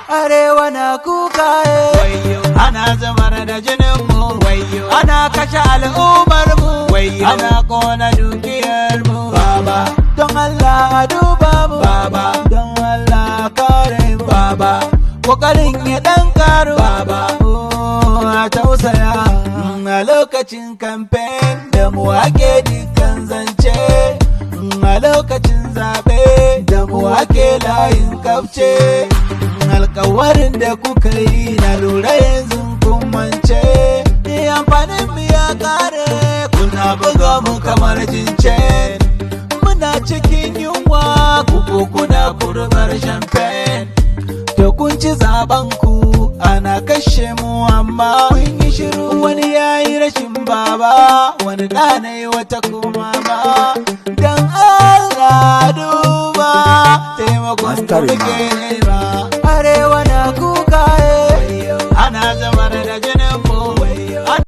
Arewa na kuka wayo, ana zamar da jinin mu wayo, ana kashe al'ummar mu wayo, ana kona dukiyar mu. Baba don Allah a duba mu, baba don Allah kare mu, baba kokarin ya dan karu, baba a tausaya. A lokacin campaign da mu ake dukkan zance, a lokacin zabe da mu ake layin kafce. Alkawarin da kuka yi na lura yanzu kun mance, amfanin mu ya kare, kuna buga mu kamar jince. Muna cikin yunwa kuko kuna kurbar champagne, to kun ci zaben ku ana kashe mu amma kun yi shiru. Wani yayi rashin baba, wani ɗanai wata kuma ba. Dan Allah duba taimakon ku muke nema. Arewa